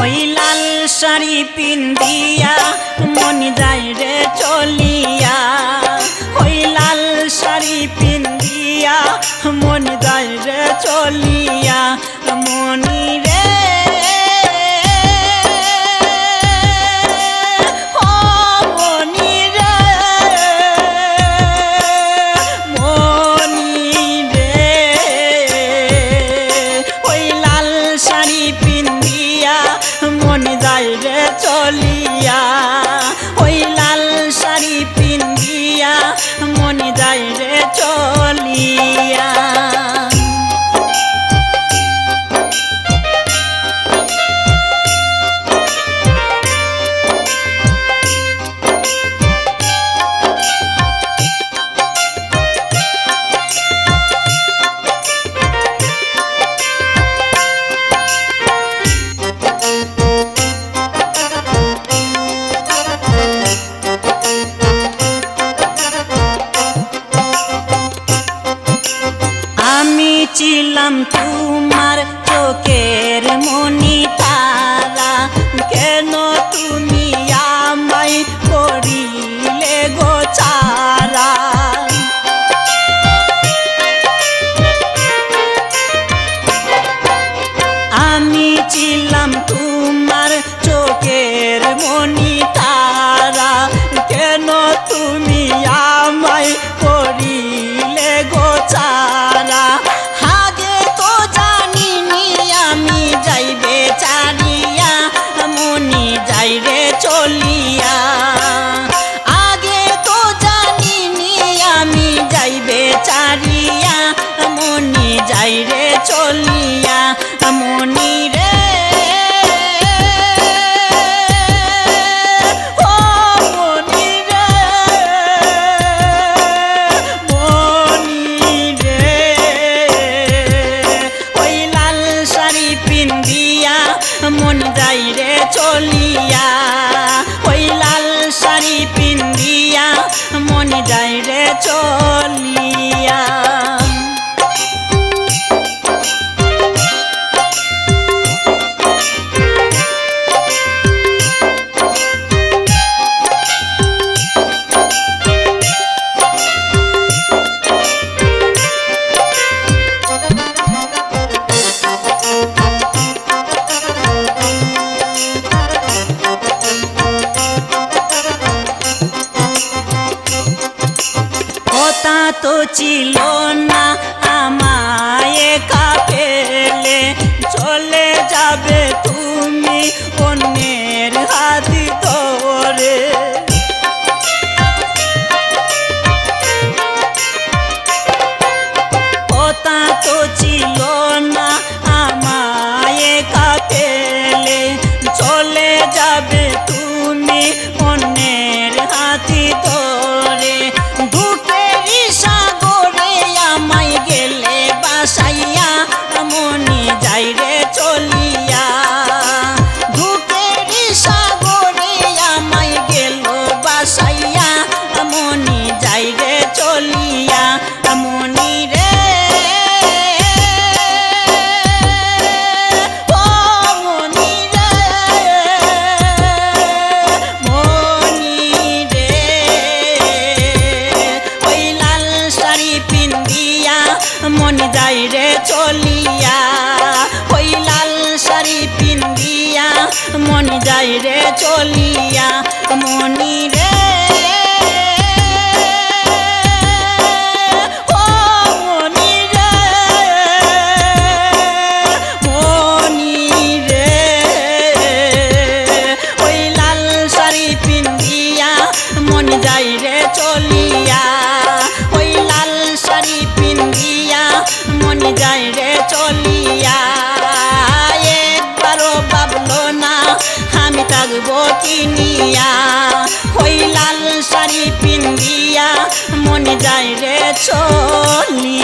ওই লাল শাড়ি পিন্দিয়া মন যায় রে চলিয়া, ওই লাল শাড়ি পিন্দিয়া মন যায় রে চলিয়া, মনি রে ও মনি রে মনি রে, ওই লাল শাড়ি পিন্দিয়া মন যায় রে চলিয়া, ওই লাল শাড়ি পিন্দিয়া মন যায় রে চলিয়া। আমি ছিলাম তোমার চোখের মনি তারা, কেন তুমি আমায় করিলে গো ছাড়া। আমি ছিলাম তোমার চোখের মনি তারা, কেন তুমি আমায় করিলে গো ছাড়া। আগে তো জানিনি আমি যাইবে চারিয়া, মনি যাই রে চলিয়া। আগে তো জানিনি আমি যাইবে চারিয়া, মনি যাই রে চলিয়া, মনি রে ও মনি রে মনি রে, ওই লাল শাড়ি পিন্দিয়া মন যাই রে চলিয়া, ওই লাল শাড়ি পিন্দিয়া মন যাই রে চলিয়া। কথা তো ছিল না আমায় একা ফেলে, চলে যাবে তুমি অন্যের হাত ধরে। কথা তো ছিল না আমায় একা ফেলে, চলে যাবে তুমি অন্যের হাতি ধরে। দুঃখেরই সাগরে আমায় গেলে বাসাইয়া, মনি যাই রে চলিয়া। দুঃখেরই সাগরে আমায় গেল বাসাইয়া, মনি যাই রে চলিয়া, মনি রে ও মনি রে মনি রে, ওই লাল শাড়ি পিন্দিয়া মন যাই রে চলিয়া, ওই লাল শাড়ি পিন্দিয়া মন যাই রে চলিয়া, মনি রে ও মনি রে মনি রে, ওই লাল শাড়ি পিন্দিয়া মন যাই রে চলিয়া, ওই লাল শাড়ি পিন্দিয়া মন যাই রে চলিয়া। একবারও ভাবলো না আমি থাকবো কিনিয়া, ওই লাল শাড়ি পিন্দিয়া মন যাই রে চলিয়া।